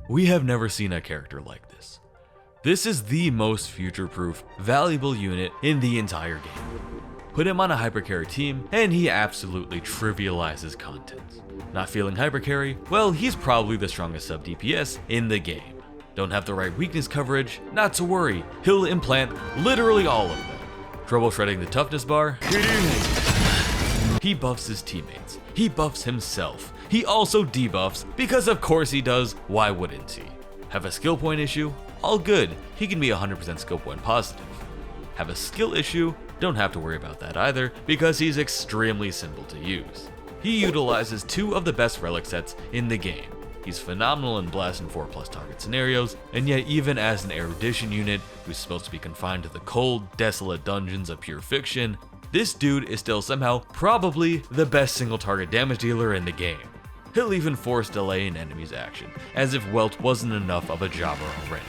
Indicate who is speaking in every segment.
Speaker 1: We have never seen a character like this. This is the most future-proof, valuable unit in the entire game. Put him on a hypercarry team, and he absolutely trivializes content. Not feeling hypercarry? Well, he's probably the strongest sub DPS in the game. Don't have the right weakness coverage? Not to worry, he'll implant literally all of them. Trouble shredding the toughness bar? He buffs his teammates. He buffs himself. He also debuffs, because of course he does, why wouldn't he? Have a skill point issue? All good, he can be 100% skill point positive. Have a skill issue? Don't have to worry about that either, because he's extremely simple to use. He utilizes 2 of the best relic sets in the game. He's phenomenal in blast and 4+ target scenarios, and yet even as an erudition unit who's supposed to be confined to the cold, desolate dungeons of pure fiction, this dude is still somehow probably the best single target damage dealer in the game. He'll even force delay an enemy's action, as if Welt wasn't enough of a jobber already.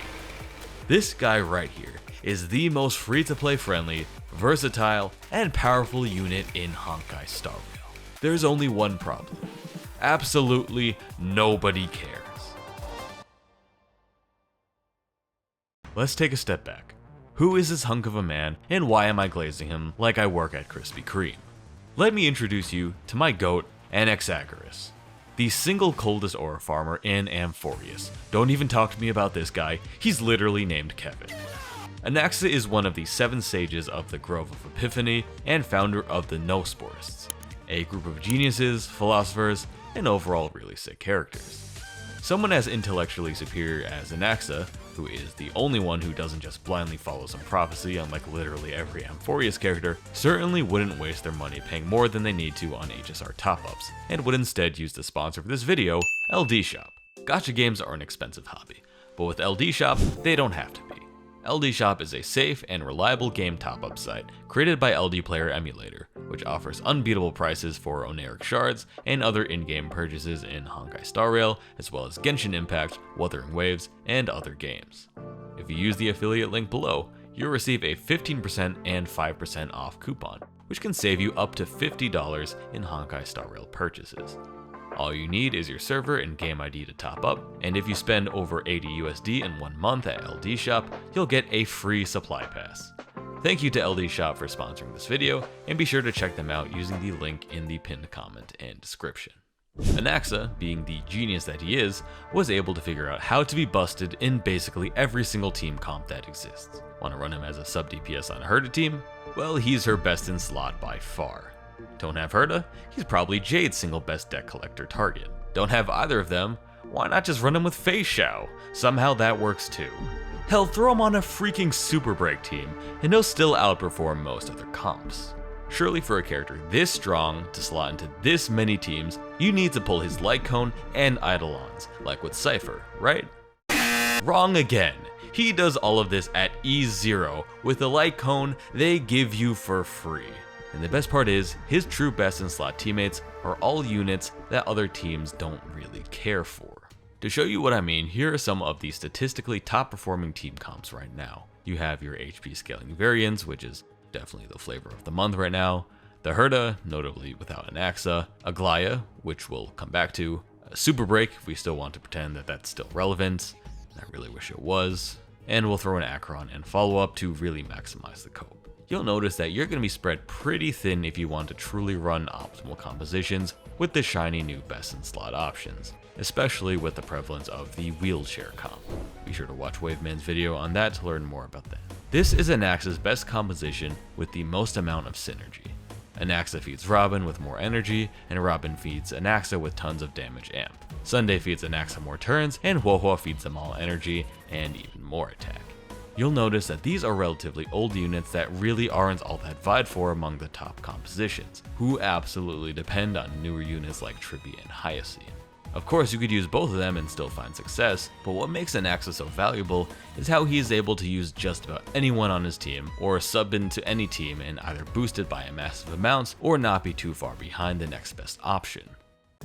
Speaker 1: This guy right here is the most free-to-play friendly, versatile, and powerful unit in Honkai Star Rail. There's only one problem. Absolutely nobody cares. Let's take a step back. Who is this hunk of a man, and why am I glazing him like I work at Krispy Kreme? Let me introduce you to my goat, Anaxa and I, the single coldest aura farmer in Amphoreus. Don't even talk to me about this guy, he's literally named Kevin. Anaxa is one of the 7 sages of the Grove of Epiphany and founder of the Nosporists, a group of geniuses, philosophers, and overall really sick characters. Someone as intellectually superior as Anaxa, who is the only one who doesn't just blindly follow some prophecy unlike literally every Amphoreus character, certainly wouldn't waste their money paying more than they need to on HSR top-ups, and would instead use the sponsor for this video, LDShop. Gacha games are an expensive hobby, but with LDShop, they don't have to be. LDShop is a safe and reliable game top-up site created by LD Player Emulator, which offers unbeatable prices for Oneric shards and other in-game purchases in Honkai Star Rail, as well as Genshin Impact, Wuthering Waves, and other games. If you use the affiliate link below, you'll receive a 15% and 5% off coupon, which can save you up to $50 in Honkai Star Rail purchases. All you need is your server and game ID to top up, and if you spend over 80 USD in 1 month at LDShop, you'll get a free supply pass. Thank you to LDShop for sponsoring this video, and be sure to check them out using the link in the pinned comment and description. Anaxa, being the genius that he is, was able to figure out how to be busted in basically every single team comp that exists. Want to run him as a sub DPS on a Herda team? Well, he's her best in slot by far. Don't have Herda? He's probably Jade's single best deck collector target. Don't have either of them? Why not just run him with Fei Xiao? Somehow that works too. Hell, throw him on a freaking Super Break team, and he'll still outperform most other comps. Surely for a character this strong to slot into this many teams, you need to pull his Light Cone and Eidolons, like with Cypher, right? Wrong again. He does all of this at E0 with the Light Cone they give you for free. And the best part is, his true best in slot teammates are all units that other teams don't really care for. To show you what I mean, here are some of the statistically top performing team comps right now. You have your HP scaling variants, which is definitely the flavor of the month right now, the Herda, notably without Anaxa, Aglaya, which we'll come back to, Super Break if we still want to pretend that that's still relevant, I really wish it was, and we'll throw in Acheron and follow up to really maximize the cope. You'll notice that you're going to be spread pretty thin if you want to truly run optimal compositions with the shiny new best in slot options, especially with the prevalence of the wheelchair comp. Be sure to watch Waveman's video on that to learn more about that. This is Anaxa's best composition with the most amount of synergy. Anaxa feeds Robin with more energy, and Robin feeds Anaxa with tons of damage amp. Sunday feeds Anaxa more turns, and Huohuo feeds them all energy and even more attack. You'll notice that these are relatively old units that really aren't all that vied for among the top compositions, who absolutely depend on newer units like Tribby and Hyacine. Of course, you could use both of them and still find success, but what makes Anaxa so valuable is how he is able to use just about anyone on his team, or sub into any team and either boost it by a massive amount, or not be too far behind the next best option.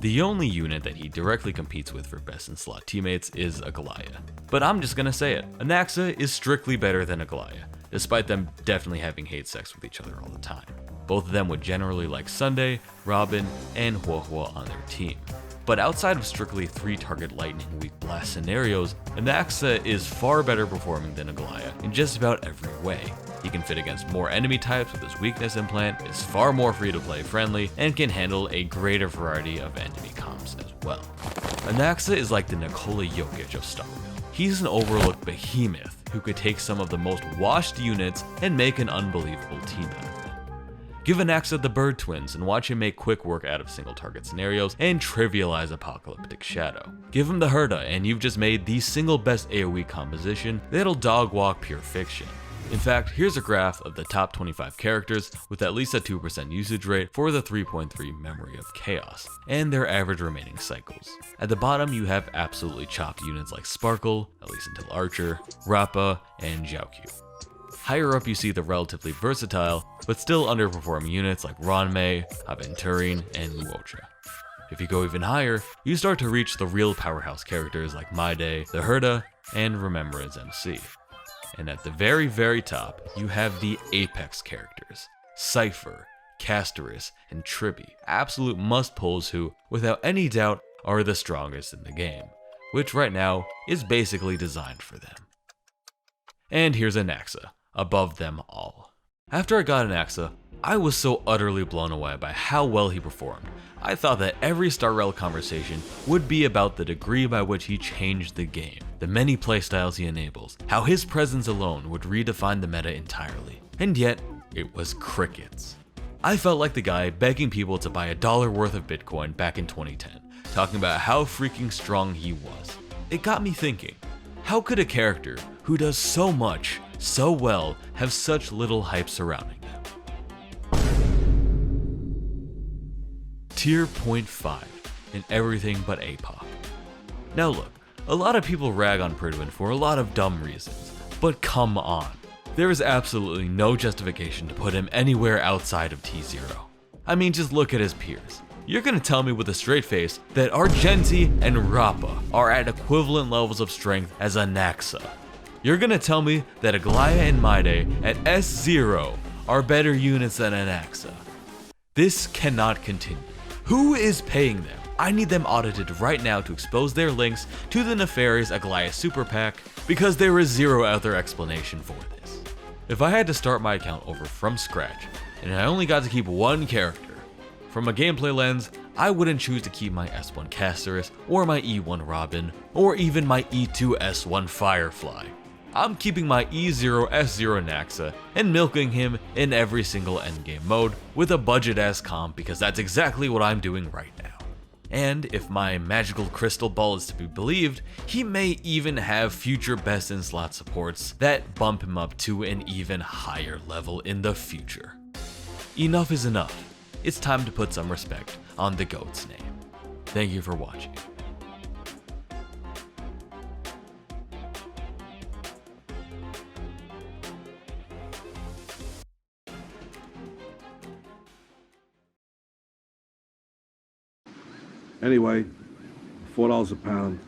Speaker 1: The only unit that he directly competes with for best in slot teammates is Aglaya. But I'm just gonna say it, Anaxa is strictly better than Aglaya, despite them definitely having hate sex with each other all the time. Both of them would generally like Sunday, Robin, and Huohuo on their team. But outside of strictly 3-target lightning weak blast scenarios, Anaxa is far better performing than Aglaia in just about every way. He can fit against more enemy types with his weakness implant, is far more free to play friendly, and can handle a greater variety of enemy comps as well. Anaxa is like the Nikola Jokic of Starfield. He's an overlooked behemoth who could take some of the most washed units and make an unbelievable team out of them. Give Anaxa the Bird Twins and watch him make quick work out of single target scenarios and trivialize Apocalyptic Shadow. Give him the Herda and you've just made the single best AoE composition that'll dog walk pure fiction. In fact, here's a graph of the top 25 characters with at least a 2% usage rate for the 3.3 Memory of Chaos, and their average remaining cycles. At the bottom you have absolutely chopped units like Sparkle, at least until Archer, Rappa, and Jiaoqiu. Higher up you see the relatively versatile, but still underperforming units like Ranmei, Aventurine, and Luocha. If you go even higher, you start to reach the real powerhouse characters like Maide, the Herda, and Remembrance MC. And at the very top, you have the apex characters, Cypher, Castorus, and Tribby, absolute must-pulls who, without any doubt, are the strongest in the game, which right now is basically designed for them. And here's Anaxa, above them all. After I got Anaxa, I was so utterly blown away by how well he performed. I thought that every StarRel conversation would be about the degree by which he changed the game, the many playstyles he enables, how his presence alone would redefine the meta entirely. And yet, it was crickets. I felt like the guy begging people to buy $1 worth of Bitcoin back in 2010, talking about how freaking strong he was. It got me thinking, how could a character who does so much, so well, have such little hype surrounding them? Tier 0.5 in everything but APOC. Now look, a lot of people rag on Prydwen for a lot of dumb reasons, but come on. There is absolutely no justification to put him anywhere outside of T0. I mean, just look at his peers. You're gonna tell me with a straight face that Argenti and Rappa are at equivalent levels of strength as Anaxa. You're gonna tell me that Aglaia and Maide at S0 are better units than Anaxa. This cannot continue. Who is paying them? I need them audited right now to expose their links to the nefarious Aglaia super PAC, because there is zero other explanation for this. If I had to start my account over from scratch, and I only got to keep one character, from a gameplay lens, I wouldn't choose to keep my S1 Castorus, or my E1 Robin, or even my E2 S1 Firefly. I'm keeping my E0 S0 Anaxa and milking him in every single endgame mode with a budget ass comp, because that's exactly what I'm doing right now. And if my magical crystal ball is to be believed, he may even have future best in slot supports that bump him up to an even higher level in the future. Enough is enough. It's time to put some respect on the GOAT's name. Thank you for watching.
Speaker 2: Anyway, $4 a pound.